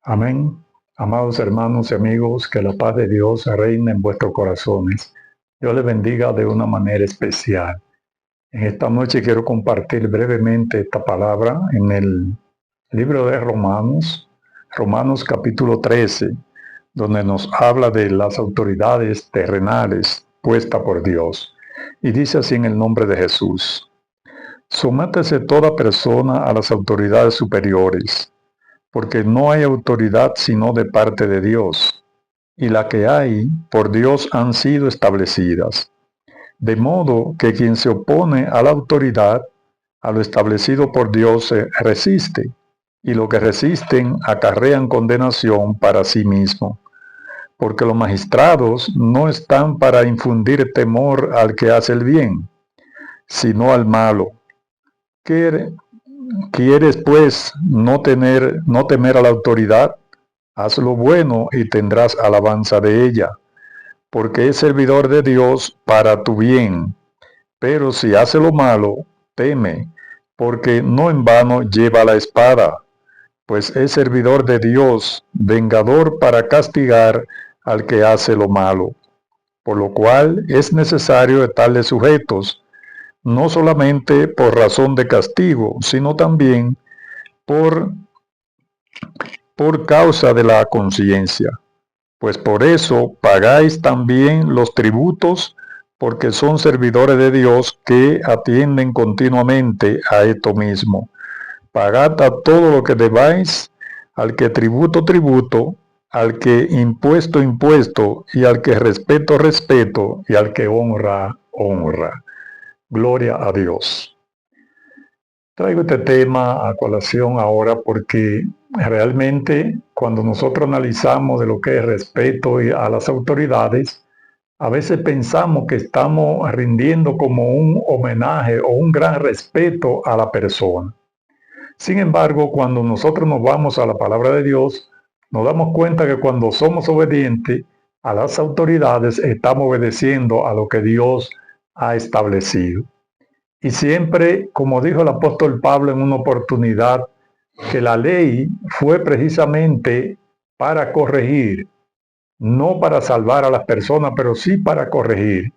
Amén. Amados hermanos y amigos, que la paz de Dios reine en vuestros corazones. Dios les bendiga de una manera especial. En esta noche quiero compartir brevemente esta palabra en el libro de Romanos, Romanos capítulo 13, donde nos habla de las autoridades terrenales puestas por Dios. Y dice así en el nombre de Jesús: sométese toda persona a las autoridades superiores, porque no hay autoridad sino de parte de Dios, y la que hay por Dios han sido establecidas. De modo que quien se opone a la autoridad, a lo establecido por Dios, se resiste, y lo que resisten acarrean condenación para sí mismo, porque los magistrados no están para infundir temor al que hace el bien, sino al malo. ¿Quieres pues no temer a la autoridad? Haz lo bueno y tendrás alabanza de ella, porque es servidor de Dios para tu bien. Pero si hace lo malo, teme, porque no en vano lleva la espada, pues es servidor de Dios, vengador para castigar al que hace lo malo. Por lo cual es necesario estarle sujetos, no solamente por razón de castigo, sino también por, por causa de la conciencia. Pues por eso pagáis también los tributos, porque son servidores de Dios que atienden continuamente a esto mismo. Pagad a todo lo que debáis, al que tributo, tributo, al que impuesto, impuesto, y al que respeto, respeto, y al que honra, honra. Gloria a Dios. Traigo este tema a colación ahora porque realmente cuando nosotros analizamos de lo que es respeto a las autoridades, a veces pensamos que estamos rindiendo como un homenaje o un gran respeto a la persona. Sin embargo, cuando nosotros nos vamos a la palabra de Dios, nos damos cuenta que cuando somos obedientes a las autoridades, estamos obedeciendo a lo que Dios ha establecido. Y siempre, como dijo el apóstol Pablo en una oportunidad, que la ley fue precisamente para corregir, no para salvar a las personas, pero sí para corregir.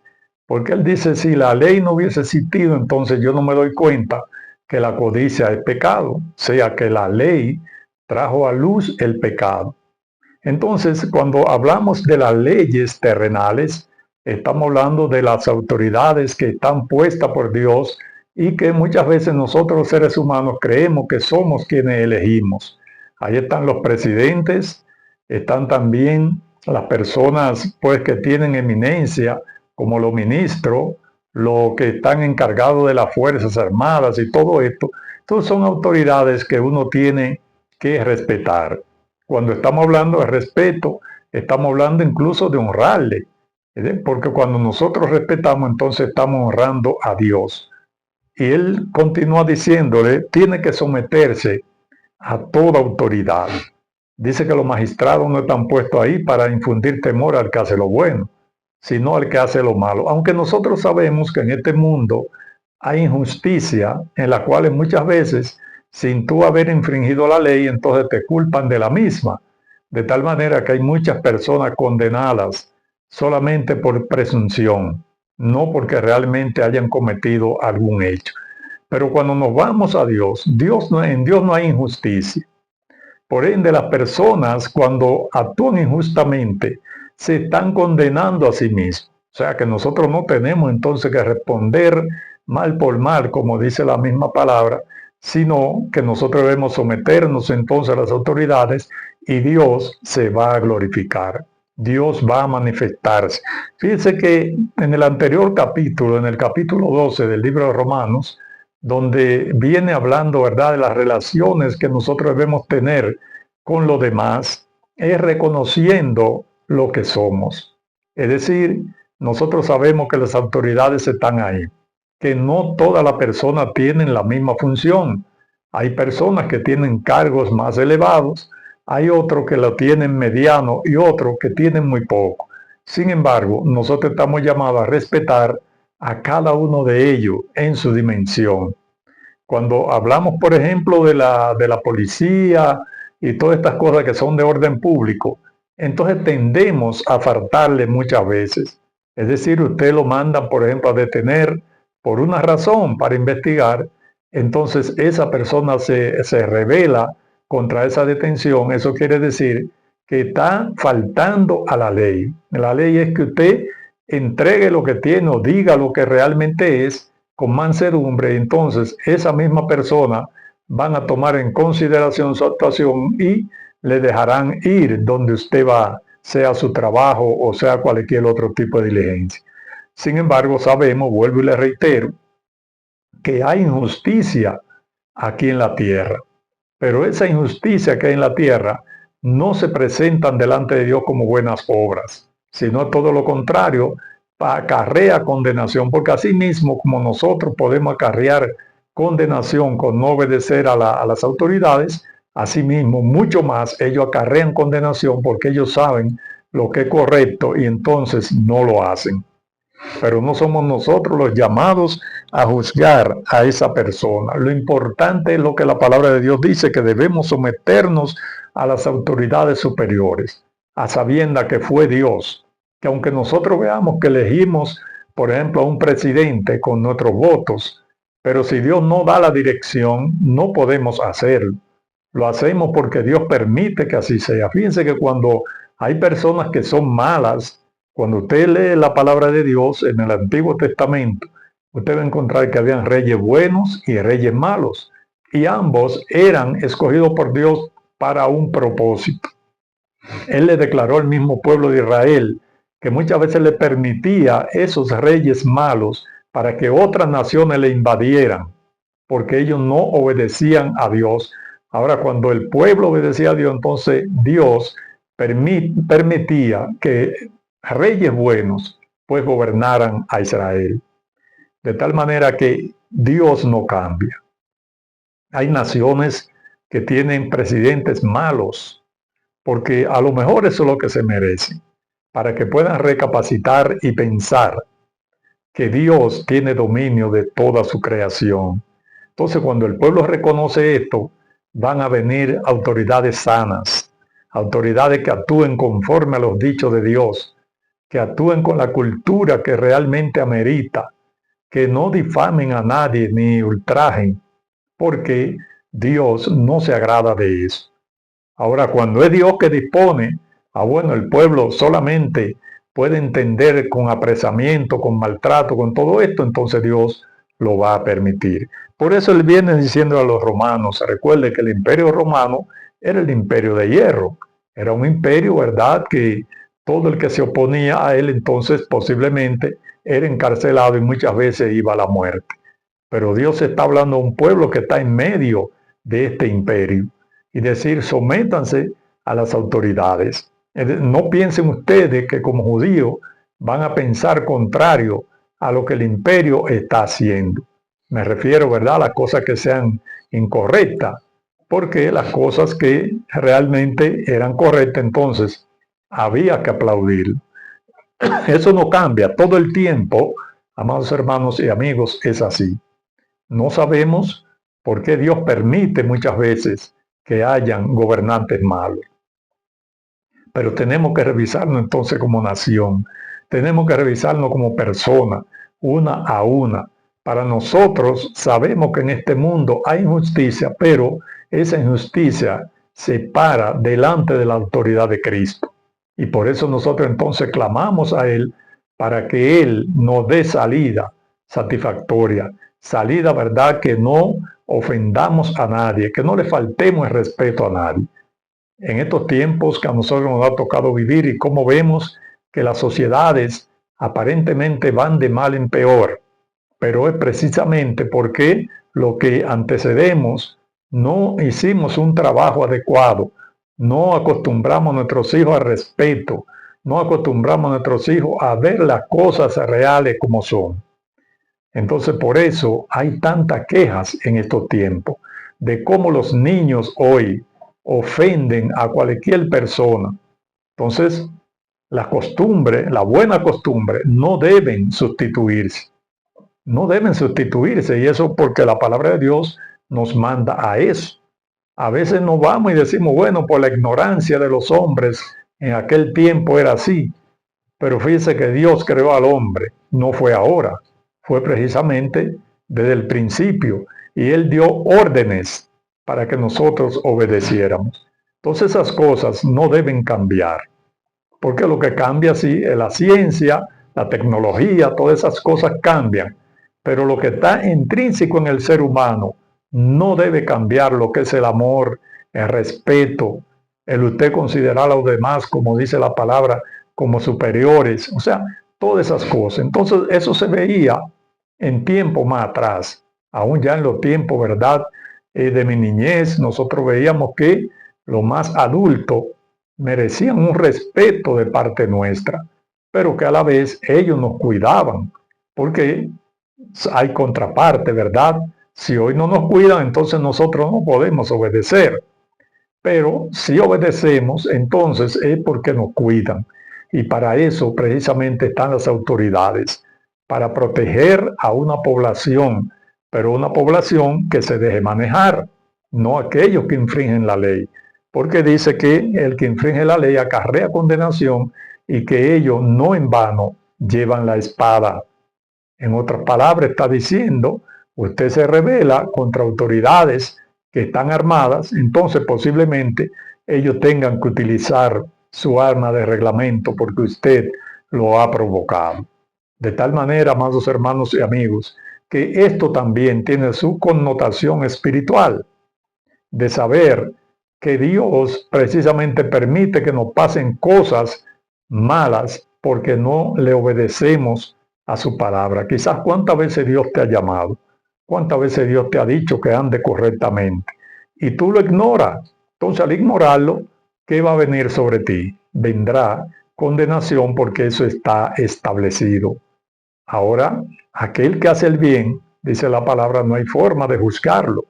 Porque él dice, si la ley no hubiese existido, entonces yo no me doy cuenta que la codicia es pecado, o sea que la ley trajo a luz el pecado. Entonces, cuando hablamos de las leyes terrenales, estamos hablando de las autoridades que están puestas por Dios y que muchas veces nosotros los seres humanos creemos que somos quienes elegimos. Ahí están los presidentes, están también las personas pues que tienen eminencia, como los ministros, los que están encargados de las Fuerzas Armadas y todo esto. Entonces son autoridades que uno tiene que respetar. Cuando estamos hablando de respeto, estamos hablando incluso de honrarle, porque cuando nosotros respetamos, entonces estamos honrando a Dios. Y él continúa diciéndole, tiene que someterse a toda autoridad. Dice que los magistrados no están puestos ahí para infundir temor al que hace lo bueno, sino al que hace lo malo. Aunque nosotros sabemos que en este mundo hay injusticia en la cual muchas veces, sin tú haber infringido la ley, entonces te culpan de la misma. De tal manera que hay muchas personas condenadas solamente por presunción, no porque realmente hayan cometido algún hecho. Pero cuando nos vamos a Dios, en Dios no hay injusticia. Por ende, las personas cuando actúan injustamente se están condenando a sí mismos. O sea que nosotros no tenemos entonces que responder mal por mal, como dice la misma palabra, sino que nosotros debemos someternos entonces a las autoridades y Dios se va a glorificar. Dios va a manifestarse. Fíjense que en el anterior capítulo, en el capítulo 12 del libro de Romanos, donde viene hablando, ¿verdad?, de las relaciones que nosotros debemos tener con los demás, es reconociendo lo que somos. Es decir, nosotros sabemos que las autoridades están ahí, que no todas las personas tienen la misma función. Hay personas que tienen cargos más elevados, hay otros que lo tienen mediano y otros que tienen muy poco. Sin embargo, nosotros estamos llamados a respetar a cada uno de ellos en su dimensión. Cuando hablamos, por ejemplo, de la policía y todas estas cosas que son de orden público, entonces tendemos a faltarle muchas veces. Es decir, usted lo mandan, por ejemplo, a detener por una razón para investigar, entonces esa persona se revela contra esa detención. Eso quiere decir que está faltando a la ley. La ley es que usted entregue lo que tiene o diga lo que realmente es con mansedumbre. Entonces esa misma persona van a tomar en consideración su actuación y le dejarán ir donde usted va, sea su trabajo o sea cualquier otro tipo de diligencia. Sin embargo, sabemos, vuelvo y le reitero, que hay injusticia aquí en la tierra. Pero esa injusticia que hay en la tierra no se presentan delante de Dios como buenas obras, sino todo lo contrario, acarrea condenación, porque así mismo como nosotros podemos acarrear condenación con no obedecer a las autoridades, asimismo mucho más ellos acarrean condenación porque ellos saben lo que es correcto y entonces no lo hacen. Pero no somos nosotros los llamados a juzgar a esa persona. Lo importante es lo que la palabra de Dios dice, que debemos someternos a las autoridades superiores, a sabienda que fue Dios, que aunque nosotros veamos que elegimos, por ejemplo, a un presidente con nuestros votos, pero si Dios no da la dirección, no podemos hacerlo. Lo hacemos porque Dios permite que así sea. Fíjense que cuando hay personas que son malas, cuando usted lee la palabra de Dios en el Antiguo Testamento, usted va a encontrar que habían reyes buenos y reyes malos, y ambos eran escogidos por Dios para un propósito. Él le declaró al mismo pueblo de Israel que muchas veces le permitía esos reyes malos para que otras naciones le invadieran, porque ellos no obedecían a Dios. Ahora, cuando el pueblo obedecía a Dios, entonces Dios permitía que reyes buenos pues gobernaran a Israel. De tal manera que Dios no cambia. Hay naciones que tienen presidentes malos, porque a lo mejor eso es lo que se merecen, para que puedan recapacitar y pensar que Dios tiene dominio de toda su creación. Entonces, cuando el pueblo reconoce esto, van a venir autoridades sanas, autoridades que actúen conforme a los dichos de Dios, que actúen con la cultura que realmente amerita, que no difamen a nadie ni ultrajen, porque Dios no se agrada de eso. Ahora, cuando es Dios que dispone, bueno, el pueblo solamente puede entender con apresamiento, con maltrato, con todo esto, entonces Dios lo va a permitir. Por eso él viene diciendo a los romanos, recuerde que el imperio romano era el imperio de hierro, era un imperio, ¿verdad?, que todo el que se oponía a él entonces posiblemente era encarcelado y muchas veces iba a la muerte. Pero Dios está hablando a un pueblo que está en medio de este imperio y decir, sométanse a las autoridades. No piensen ustedes que como judíos van a pensar contrario a lo que el imperio está haciendo. Me refiero, ¿verdad?, a las cosas que sean incorrectas, porque las cosas que realmente eran correctas, entonces había que aplaudir. Eso no cambia todo el tiempo, amados hermanos y amigos, es así. No sabemos por qué Dios permite muchas veces que hayan gobernantes malos. Pero tenemos que revisarnos entonces como nación. Tenemos que revisarnos como persona, una a una. Para nosotros sabemos que en este mundo hay injusticia, pero esa injusticia se para delante de la autoridad de Cristo. Y por eso nosotros entonces clamamos a Él para que Él nos dé salida satisfactoria. Salida, ¿verdad?, que no ofendamos a nadie, que no le faltemos el respeto a nadie. En estos tiempos que a nosotros nos ha tocado vivir y cómo vemos que las sociedades aparentemente van de mal en peor, pero es precisamente porque lo que antecedemos no hicimos un trabajo adecuado, no acostumbramos a nuestros hijos al respeto, no acostumbramos a nuestros hijos a ver las cosas reales como son. Entonces por eso hay tantas quejas en estos tiempos de cómo los niños hoy ofenden a cualquier persona. Entonces las costumbres, la buena costumbre, no deben sustituirse. No deben sustituirse y eso porque la palabra de Dios nos manda a eso. A veces nos vamos y decimos, bueno, por la ignorancia de los hombres, en aquel tiempo era así. Pero fíjese que Dios creó al hombre, no fue ahora, fue precisamente desde el principio. Y Él dio órdenes para que nosotros obedeciéramos. Entonces esas cosas no deben cambiar, porque lo que cambia sí es la ciencia, la tecnología, todas esas cosas cambian. Pero lo que está intrínseco en el ser humano no debe cambiar, lo que es el amor, el respeto, el usted considerar a los demás, como dice la palabra, como superiores, o sea, todas esas cosas. Entonces eso se veía en tiempo más atrás, aún ya en los tiempos, ¿verdad? De mi niñez, nosotros veíamos que los más adultos merecían un respeto de parte nuestra, pero que a la vez ellos nos cuidaban, porque hay contraparte, ¿verdad? Si hoy no nos cuidan, entonces nosotros no podemos obedecer. Pero si obedecemos, entonces es porque nos cuidan. Y para eso precisamente están las autoridades, para proteger a una población, pero una población que se deje manejar, no aquellos que infringen la ley. Porque dice que el que infringe la ley acarrea condenación y que ellos no en vano llevan la espada. En otras palabras, está diciendo, usted se revela contra autoridades que están armadas, entonces posiblemente ellos tengan que utilizar su arma de reglamento porque usted lo ha provocado. De tal manera, amados hermanos y amigos, que esto también tiene su connotación espiritual, de saber que Dios precisamente permite que nos pasen cosas malas porque no le obedecemos a su palabra. Quizás cuántas veces Dios te ha llamado, cuántas veces Dios te ha dicho que ande correctamente y tú lo ignoras. Entonces al ignorarlo, ¿qué va a venir sobre ti? Vendrá condenación porque eso está establecido. Ahora, aquel que hace el bien, dice la palabra, no hay forma de juzgarlo,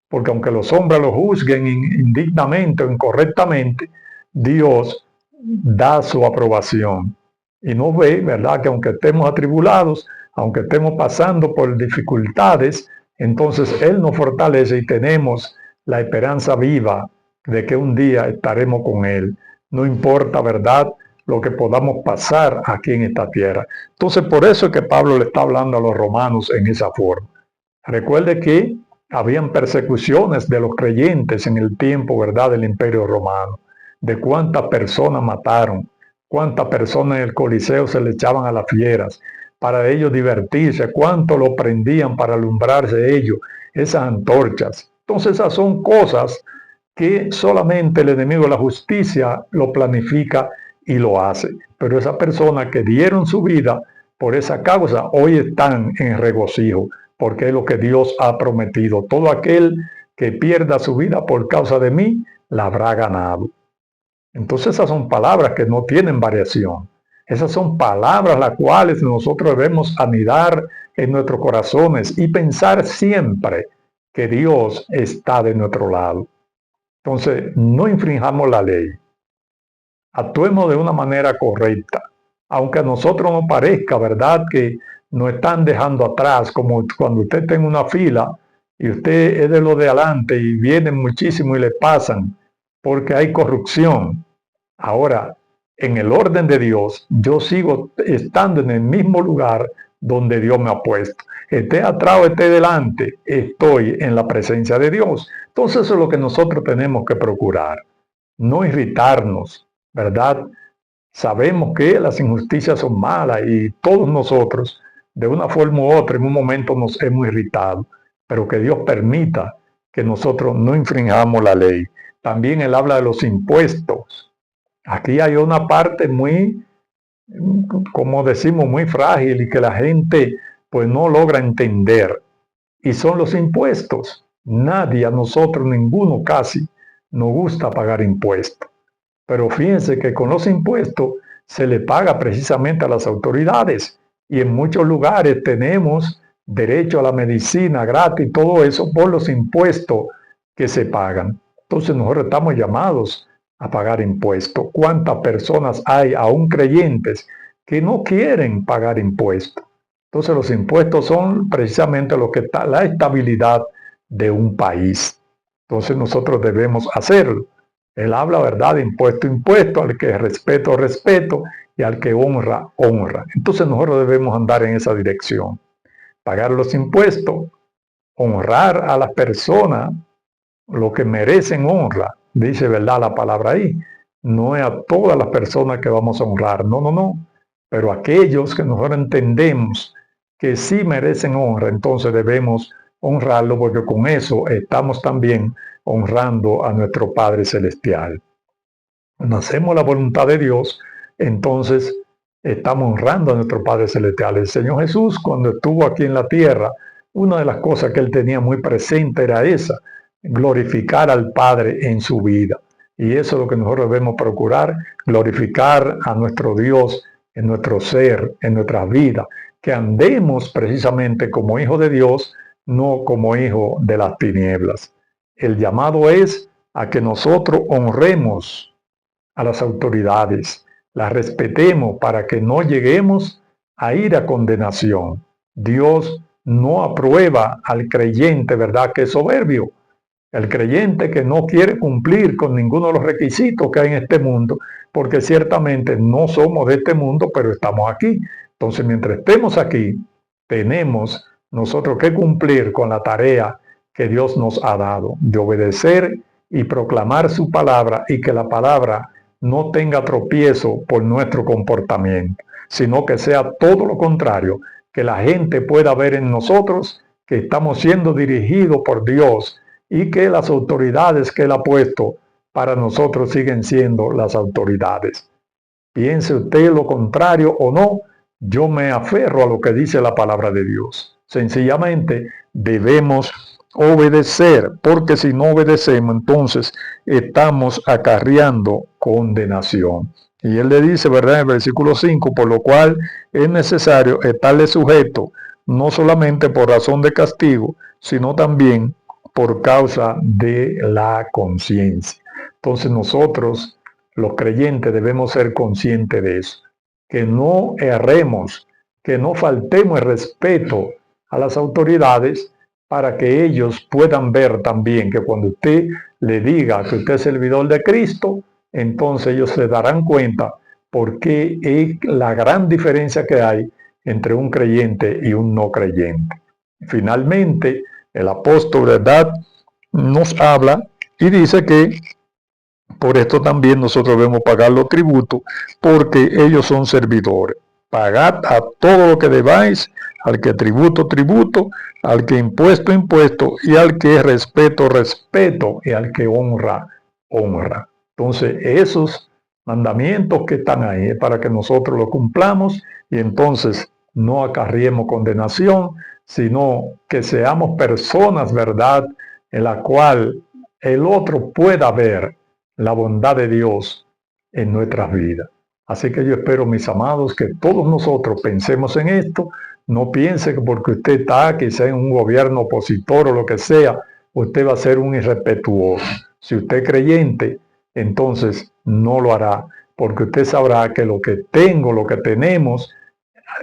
porque aunque los hombres lo juzguen indignamente o incorrectamente, Dios da su aprobación. Y nos ve, ¿verdad?, que aunque estemos atribulados, aunque estemos pasando por dificultades, entonces Él nos fortalece y tenemos la esperanza viva de que un día estaremos con Él. No importa, ¿verdad?, lo que podamos pasar aquí en esta tierra. Entonces, por eso es que Pablo le está hablando a los romanos en esa forma. Recuerde que habían persecuciones de los creyentes en el tiempo, ¿verdad?, del Imperio Romano, de cuántas personas mataron, cuántas personas en el Coliseo se le echaban a las fieras para ellos divertirse, cuánto lo prendían para alumbrarse ellos, esas antorchas. Entonces esas son cosas que solamente el enemigo de la justicia lo planifica y lo hace. Pero esas personas que dieron su vida por esa causa hoy están en regocijo, porque es lo que Dios ha prometido. Todo aquel que pierda su vida por causa de mí, la habrá ganado. Entonces esas son palabras que no tienen variación. Esas son palabras las cuales nosotros debemos anidar en nuestros corazones y pensar siempre que Dios está de nuestro lado. Entonces, no infringamos la ley. Actuemos de una manera correcta. Aunque a nosotros nos parezca, ¿verdad?, que nos están dejando atrás, como cuando usted está en una fila y usted es de lo de adelante y vienen muchísimo y le pasan porque hay corrupción. Ahora, en el orden de Dios, yo sigo estando en el mismo lugar donde Dios me ha puesto. Esté atrás o esté delante, estoy en la presencia de Dios. Entonces eso es lo que nosotros tenemos que procurar. No irritarnos, ¿verdad? Sabemos que las injusticias son malas y todos nosotros, de una forma u otra, en un momento nos hemos irritado, pero que Dios permita que nosotros no infringamos la ley. También Él habla de los impuestos. Aquí hay una parte muy, como decimos, muy frágil y que la gente pues no logra entender. Y son los impuestos. Nadie, a nosotros, ninguno casi, nos gusta pagar impuestos. Pero fíjense que con los impuestos se le paga precisamente a las autoridades. Y en muchos lugares tenemos derecho a la medicina gratis, todo eso por los impuestos que se pagan. Entonces nosotros estamos llamados a pagar impuestos. ¿Cuántas personas hay, aún creyentes, que no quieren pagar impuestos? Entonces los impuestos son precisamente lo que está la estabilidad de un país. Entonces nosotros debemos hacerlo. Él habla, ¿verdad? Impuesto, impuesto, al que respeto, respeto, y al que honra, honra. Entonces nosotros debemos andar en esa dirección. Pagar los impuestos, honrar a las personas, lo que merecen honra, dice, ¿verdad? La palabra ahí. No es a todas las personas que vamos a honrar, no, no, no. Pero aquellos que nosotros entendemos que sí merecen honra, entonces debemos honrarlo, porque con eso estamos también honrando a nuestro Padre Celestial. Cuando hacemos la voluntad de Dios, entonces estamos honrando a nuestro Padre Celestial. El Señor Jesús, cuando estuvo aquí en la tierra, una de las cosas que él tenía muy presente era esa, glorificar al Padre en su vida. Y eso es lo que nosotros debemos procurar, glorificar a nuestro Dios en nuestro ser, en nuestra vida, que andemos precisamente como hijos de Dios, no como hijos de las tinieblas. El llamado es a que nosotros honremos a las autoridades, las respetemos para que no lleguemos a ir a condenación. Dios no aprueba al creyente, ¿verdad?, que es soberbio. El creyente que no quiere cumplir con ninguno de los requisitos que hay en este mundo, porque ciertamente no somos de este mundo, pero estamos aquí. Entonces, mientras estemos aquí, tenemos nosotros que cumplir con la tarea que Dios nos ha dado, de obedecer y proclamar su palabra, y que la palabra no tenga tropiezo por nuestro comportamiento, sino que sea todo lo contrario, que la gente pueda ver en nosotros que estamos siendo dirigidos por Dios, y que las autoridades que Él ha puesto para nosotros siguen siendo las autoridades. Piense usted lo contrario o no, yo me aferro a lo que dice la palabra de Dios. Sencillamente debemos obedecer, porque si no obedecemos, entonces estamos acarreando condenación. Y él le dice, ¿verdad?, en el versículo 5, por lo cual es necesario estarle sujeto, no solamente por razón de castigo, sino también por causa de la conciencia. Entonces nosotros, los creyentes, debemos ser conscientes de eso, que no erremos, que no faltemos el respeto a las autoridades, para que ellos puedan ver también que cuando usted le diga que usted es servidor de Cristo, entonces ellos se darán cuenta por qué es la gran diferencia que hay entre un creyente y un no creyente. Finalmente, el apóstol, ¿verdad?, nos habla y dice que por esto también nosotros debemos pagar los tributos, porque ellos son servidores. Pagad a todo lo que debáis, al que tributo, tributo, al que impuesto, impuesto, y al que respeto, respeto, y al que honra, honra. Entonces, esos mandamientos que están ahí es para que nosotros los cumplamos, y entonces no acarriemos condenación, sino que seamos personas, ¿verdad?, en la cual el otro pueda ver la bondad de Dios en nuestras vidas. Así que yo espero, mis amados, que todos nosotros pensemos en esto. No piense que porque usted está quizá en un gobierno opositor o lo que sea, usted va a ser un irrespetuoso. Si usted es creyente, entonces no lo hará, porque usted sabrá que lo que tengo, lo que tenemos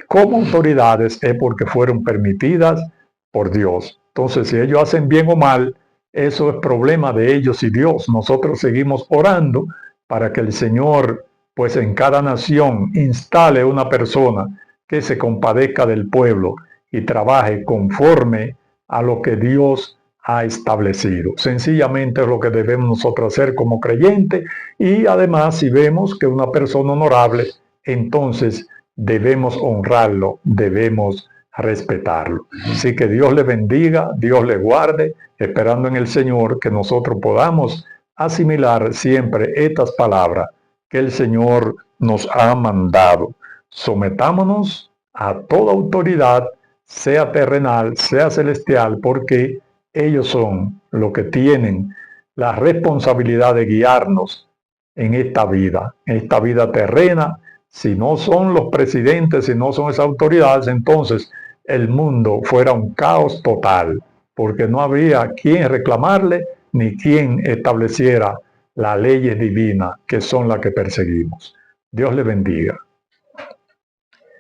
como autoridades es porque fueron permitidas por Dios. Entonces, si ellos hacen bien o mal, eso es problema de ellos y Dios. Nosotros seguimos orando para que el Señor, pues en cada nación, instale una persona que se compadezca del pueblo y trabaje conforme a lo que Dios ha establecido. Sencillamente es lo que debemos nosotros hacer como creyentes, y además si vemos que una persona honorable, entonces debemos honrarlo, debemos respetarlo. Así que Dios le bendiga, Dios le guarde, esperando en el Señor que nosotros podamos asimilar siempre estas palabras que el Señor nos ha mandado. Sometámonos a toda autoridad, sea terrenal, sea celestial, porque ellos son los que tienen la responsabilidad de guiarnos en esta vida terrena. Si no son los presidentes, si no son esas autoridades, entonces el mundo fuera un caos total, porque no habría quien reclamarle ni quien estableciera las leyes divinas que son las que perseguimos. Dios le bendiga.